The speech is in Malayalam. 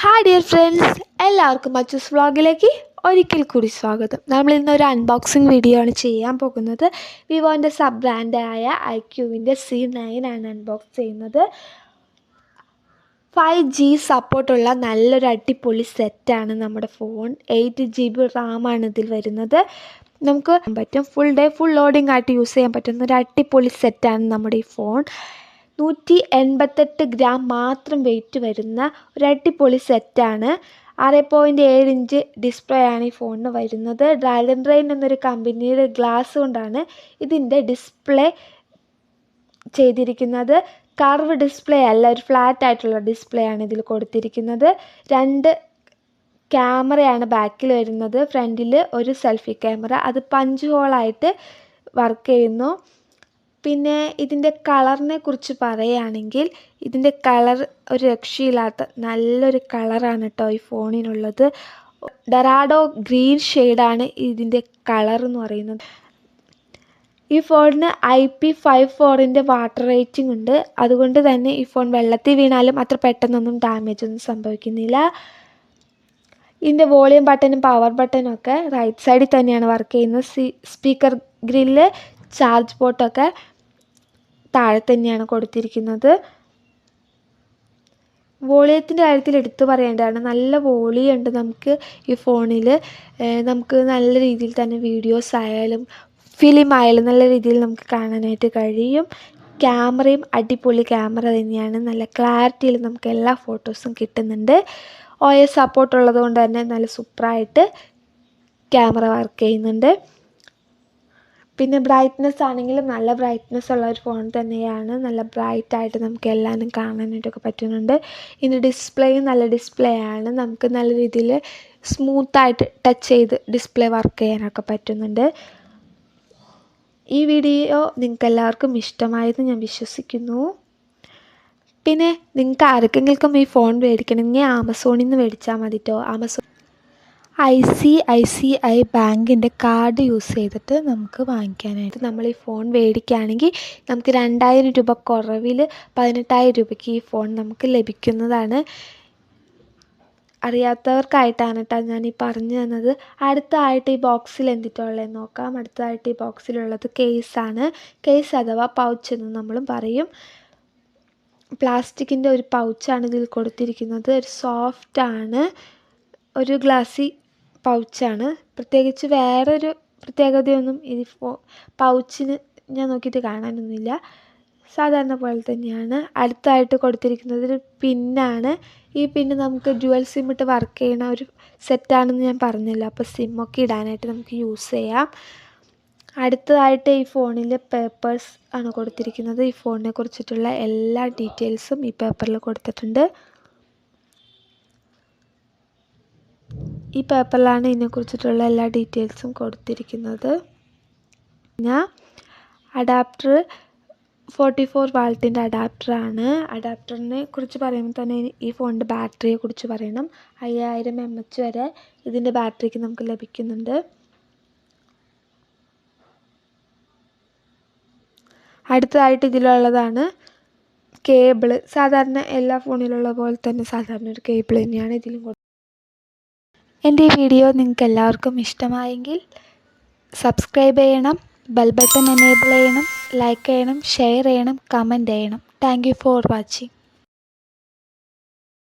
ഹായ് ഡിയർ ഫ്രണ്ട്സ്, എല്ലാവർക്കും മച്ചൂസ് വ്ളോഗിലേക്ക് ഒരിക്കൽ കൂടി സ്വാഗതം. നമ്മൾ ഇന്നൊരു അൺബോക്സിങ് വീഡിയോ ആണ് ചെയ്യാൻ പോകുന്നത്. വിവോൻ്റെ സബ് ബ്രാൻഡായ ഐക്യുവിൻ്റെ C9 ആണ് അൺബോക്സ് ചെയ്യുന്നത്. 5G സപ്പോർട്ടുള്ള നല്ലൊരു അടിപൊളി സെറ്റാണ് നമ്മുടെ ഫോൺ. 8GB റാമാണ് ഇതിൽ വരുന്നത്. നമുക്ക് പറ്റും ഫുൾ ലോഡിംഗ് ആയിട്ട് യൂസ് ചെയ്യാൻ പറ്റുന്ന ഒരു അടിപൊളി സെറ്റാണ് നമ്മുടെ ഈ ഫോൺ. 188 ഗ്രാം മാത്രം വെയിറ്റ് വരുന്ന ഒരു അടിപൊളി സെറ്റാണ്. 6.7 ഇഞ്ച് ഡിസ്പ്ലേ ആണ് ഈ ഫോണിന് വരുന്നത്. ഡ്രാഗൺ റെയിൻ എന്നൊരു കമ്പനിയുടെ ഗ്ലാസ് കൊണ്ടാണ് ഇതിൻ്റെ ഡിസ്പ്ലേ ചെയ്തിരിക്കുന്നത്. കർവ് ഡിസ്പ്ലേ അല്ല, ഒരു ഫ്ലാറ്റ് ആയിട്ടുള്ള ഡിസ്പ്ലേ ആണ് ഇതിൽ കൊടുത്തിരിക്കുന്നത്. 2 ക്യാമറയാണ് ബാക്കിൽ വരുന്നത്. ഫ്രണ്ടിൽ ഒരു സെൽഫി ക്യാമറ, അത് പഞ്ച് ഹോളായിട്ട് വർക്ക് ചെയ്യുന്നു. പിന്നെ ഇതിൻ്റെ കളറിനെ കുറിച്ച് പറയുകയാണെങ്കിൽ ഇതിൻ്റെ കളർ ഒരു രക്ഷയില്ലാത്ത നല്ലൊരു കളറാണ് കേട്ടോ ഈ ഫോണിനുള്ളത്. ഡൊറാഡോ ഗ്രീൻ ഷെയ്ഡാണ് ഇതിൻ്റെ കളർ എന്ന് പറയുന്നത്. ഈ ഫോണിന് IP54 വാട്ടർ റേറ്റിംഗ് ഉണ്ട്. അതുകൊണ്ട് തന്നെ ഈ ഫോൺ വെള്ളത്തിൽ വീണാലും അത്ര പെട്ടെന്നൊന്നും ഡാമേജ് ഒന്നും സംഭവിക്കുന്നില്ല. ഇതിൻ്റെ വോളിയം ബട്ടനും പവർ ബട്ടനും ഒക്കെ റൈറ്റ് സൈഡിൽ തന്നെയാണ് വർക്ക് ചെയ്യുന്നത്. സ്പീക്കർ ഗ്രില്ല്, ചാർജ് പോർട്ടൊക്കെ താഴെ തന്നെയാണ് കൊടുത്തിരിക്കുന്നത്. വോളിയത്തിൻ്റെ കാര്യത്തിൽ എടുത്തു പറയേണ്ടതാണ്. നല്ല വോളിയം ഉണ്ട് നമുക്ക് ഈ ഫോണിൽ. നമുക്ക് നല്ല രീതിയിൽ തന്നെ വീഡിയോസ് ആയാലും ഫിലിം ആയാലും നല്ല രീതിയിൽ നമുക്ക് കാണാനായിട്ട് കഴിയും. ക്യാമറയും അടിപൊളി ക്യാമറ തന്നെയാണ്. നല്ല ക്ലാരിറ്റിയിൽ നമുക്ക് എല്ലാ ഫോട്ടോസും കിട്ടുന്നുണ്ട്. OS സപ്പോർട്ട് ഉള്ളത് കൊണ്ട് തന്നെ നല്ല സൂപ്പറായിട്ട് ക്യാമറ വർക്ക് ചെയ്യുന്നുണ്ട്. പിന്നെ ബ്രൈറ്റ്നെസ് ആണെങ്കിലും നല്ല ബ്രൈറ്റ്നെസ് ഉള്ള ഒരു ഫോൺ തന്നെയാണ്. നല്ല ബ്രൈറ്റായിട്ട് നമുക്ക് എല്ലാവരും കാണാനായിട്ടൊക്കെ പറ്റുന്നുണ്ട്. ഇതിൻ്റെ ഡിസ്പ്ലേയും നല്ല ഡിസ്പ്ലേ ആണ്. നമുക്ക് നല്ല രീതിയിൽ സ്മൂത്തായിട്ട് ടച്ച് ചെയ്ത് ഡിസ്പ്ലേ വർക്ക് ചെയ്യാനൊക്കെ പറ്റുന്നുണ്ട്. ഈ വീഡിയോ നിങ്ങൾക്ക് എല്ലാവർക്കും ഇഷ്ടമായെന്ന് ഞാൻ വിശ്വസിക്കുന്നു. പിന്നെ നിങ്ങൾക്ക് ആർക്കെങ്കിലും ഈ ഫോൺ മേടിക്കണമെങ്കിൽ ആമസോണിൽ നിന്ന് മേടിച്ചാൽ മതി കേട്ടോ. ആമസോൺ ICICI ബാങ്കിൻ്റെ കാർഡ് യൂസ് ചെയ്തിട്ട് നമുക്ക് വാങ്ങിക്കാനായിട്ട് നമ്മൾ ഈ ഫോൺ മേടിക്കുകയാണെങ്കിൽ നമുക്ക് 2000 രൂപ കുറവിൽ 18,000 രൂപയ്ക്ക് ഈ ഫോൺ നമുക്ക് ലഭിക്കുന്നതാണ്. അറിയാത്തവർക്കായിട്ടാണ് കേട്ടോ ഞാൻ ഈ പറഞ്ഞു തന്നത്. അടുത്തതായിട്ട് ഈ ബോക്സിൽ എന്തിട്ടുള്ളതെന്ന് നോക്കാം. അടുത്തതായിട്ട് ഈ ബോക്സിലുള്ളത് കേസാണ്. കേസ് അഥവാ പൗച്ച് എന്ന് നമ്മളും പറയും. പ്ലാസ്റ്റിക്കിൻ്റെ ഒരു പൗച്ചാണ് ഇതിൽ കൊടുത്തിരിക്കുന്നത്. ഒരു സോഫ്റ്റാണ്, ഒരു ഗ്ലാസി പൗച്ചാണ്. പ്രത്യേകിച്ച് വേറൊരു പ്രത്യേകതയൊന്നും ഈ പൗച്ചിന് ഞാൻ നോക്കിയിട്ട് കാണാനൊന്നുമില്ല. സാധാരണ പോലെ തന്നെയാണ്. അടുത്തായിട്ട് കൊടുത്തിരിക്കുന്നത് ഒരു പിന്നാണ്. ഈ പിന്ന് നമുക്ക് ഡ്യുവൽ സിം ഇട്ട് വർക്ക് ചെയ്യുന്ന ഒരു സെറ്റാണെന്ന് ഞാൻ പറഞ്ഞല്ലോ. അപ്പോൾ സിമ്മൊക്കെ ഇടാനായിട്ട് നമുക്ക് യൂസ് ചെയ്യാം. അടുത്തതായിട്ട് ഈ ഫോണിൽ പേപ്പേഴ്സ് ആണ് കൊടുത്തിരിക്കുന്നത്. ഈ ഫോണിനെ കുറിച്ചിട്ടുള്ള എല്ലാ ഡീറ്റെയിൽസും ഈ പേപ്പറിൽ കൊടുത്തിട്ടുണ്ട്. ഈ പേപ്പറിലാണ് ഇതിനെക്കുറിച്ചിട്ടുള്ള എല്ലാ ഡീറ്റെയിൽസും കൊടുത്തിരിക്കുന്നത്. പിന്നെ അഡാപ്റ്റർ 44 വാൾട്ടിൻ്റെ അഡാപ്റ്ററാണ്. അഡാപ്റ്ററിനെ കുറിച്ച് പറയുമ്പോൾ തന്നെ ഈ ഫോണിൻ്റെ ബാറ്ററിയെ കുറിച്ച് പറയണം. 5000 mAh വരെ ഇതിൻ്റെ ബാറ്ററിക്ക് നമുക്ക് ലഭിക്കുന്നുണ്ട്. അടുത്തതായിട്ട് ഇതിലുള്ളതാണ് കേബിള്. സാധാരണ എല്ലാ ഫോണിലുള്ള പോലെ തന്നെ സാധാരണ ഒരു കേബിൾ തന്നെയാണ് ഇതിലും കൊടുക്കുന്നത്. എൻ്റെ ഈ വീഡിയോ നിങ്ങൾക്ക് എല്ലാവർക്കും ഇഷ്ടമായെങ്കിൽ സബ്സ്ക്രൈബ് ചെയ്യണം, ബെൽ ബട്ടൺ എനേബിൾ ചെയ്യണം, ലൈക്ക് ചെയ്യണം, ഷെയർ ചെയ്യണം, കമൻറ്റ് ചെയ്യണം. Thank you for watching.